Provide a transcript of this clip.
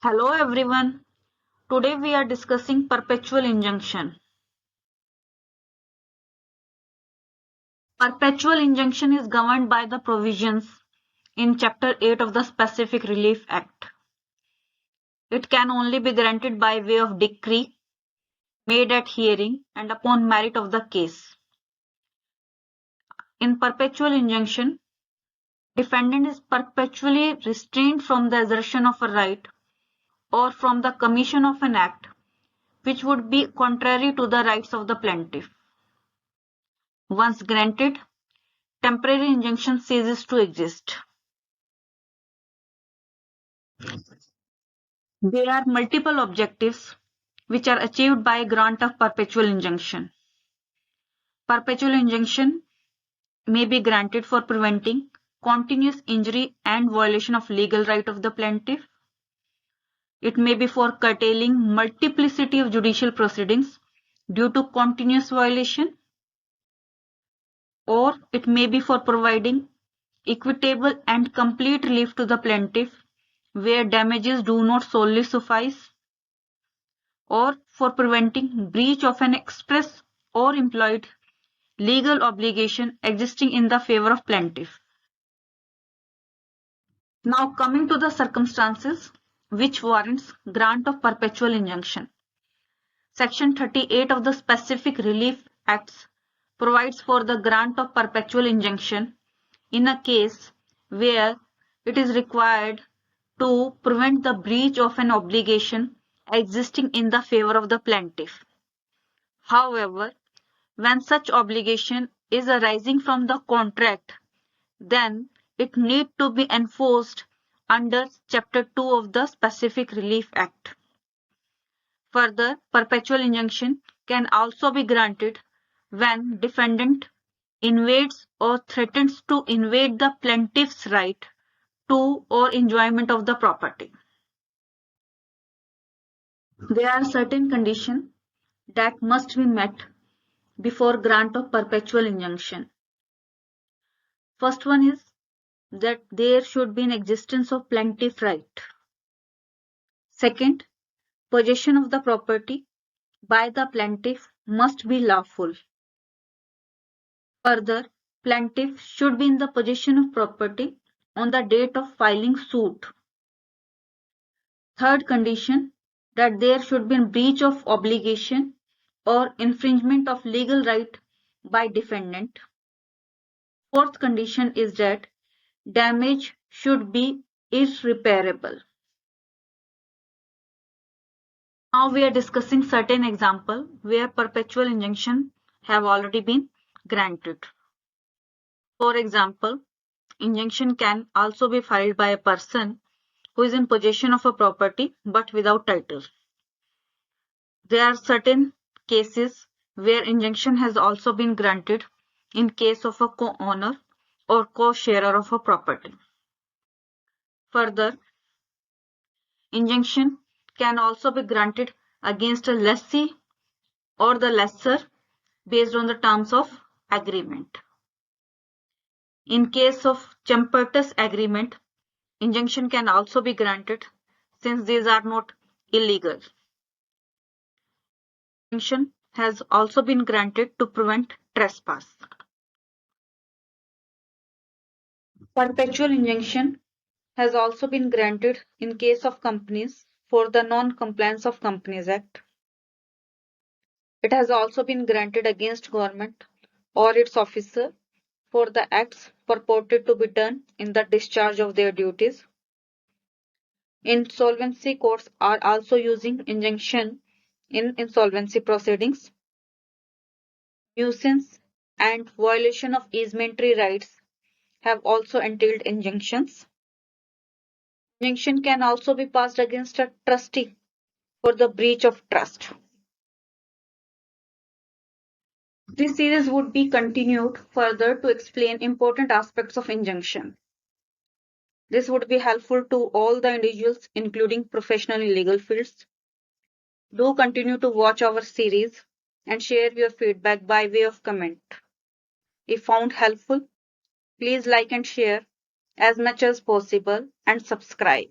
Hello everyone. Today we are discussing perpetual injunction. Perpetual injunction is governed by the provisions in Chapter 8 of the Specific Relief Act. It can only be granted by way of decree made at hearing and upon merit of the case. In perpetual injunction, defendant is perpetually restrained from the assertion of a right or from the commission of an act which would be contrary to the rights of the plaintiff. Once granted, temporary injunction ceases to exist. There are multiple objectives which are achieved by grant of perpetual injunction. Perpetual injunction may be granted for preventing continuous injury and violation of legal right of the plaintiff. It may be for curtailing multiplicity of judicial proceedings due to continuous violation, or it may be for providing equitable and complete relief to the plaintiff where damages do not solely suffice, or for preventing breach of an express or implied legal obligation existing in the favor of plaintiff. Now coming to the circumstances which warrants grant of perpetual injunction. Section 38 of the Specific Relief Acts provides for the grant of perpetual injunction in a case where it is required to prevent the breach of an obligation existing in the favor of the plaintiff. However, when such obligation is arising from the contract, then it need to be enforced under Chapter 2 of the Specific Relief Act. Further, perpetual injunction can also be granted when defendant invades or threatens to invade the plaintiff's right to or enjoyment of the property. There are certain conditions that must be met before grant of perpetual injunction. First one is that there should be an existence of plaintiff right. Second, possession of the property by the plaintiff must be lawful. Further, plaintiff should be in the possession of property on the date of filing suit. Third condition, that there should be a breach of obligation or infringement of legal right by defendant. Fourth condition is that damage should be irreparable. Now we are discussing certain examples where perpetual injunction have already been granted. For example, injunction can also be filed by a person who is in possession of a property but without title. There are certain cases where injunction has also been granted in case of a co-owner or co-sharer of a property. Further, injunction can also be granted against a lessee or the lessor based on the terms of agreement. In case of Champertus agreement, injunction can also be granted since these are not illegal. Injunction has also been granted to prevent trespass. Perpetual injunction has also been granted in case of companies for the non-compliance of Companies Act. It has also been granted against government or its officer for the acts purported to be done in the discharge of their duties. Insolvency courts are also using injunction in insolvency proceedings. Nuisance and violation of easementary rights have also entailed injunctions. Injunction can also be passed against a trustee for the breach of trust. This series would be continued further to explain important aspects of injunction. This would be helpful to all the individuals, including professional in legal fields. Do continue to watch our series and share your feedback by way of comment. If found helpful, please like and share as much as possible and subscribe.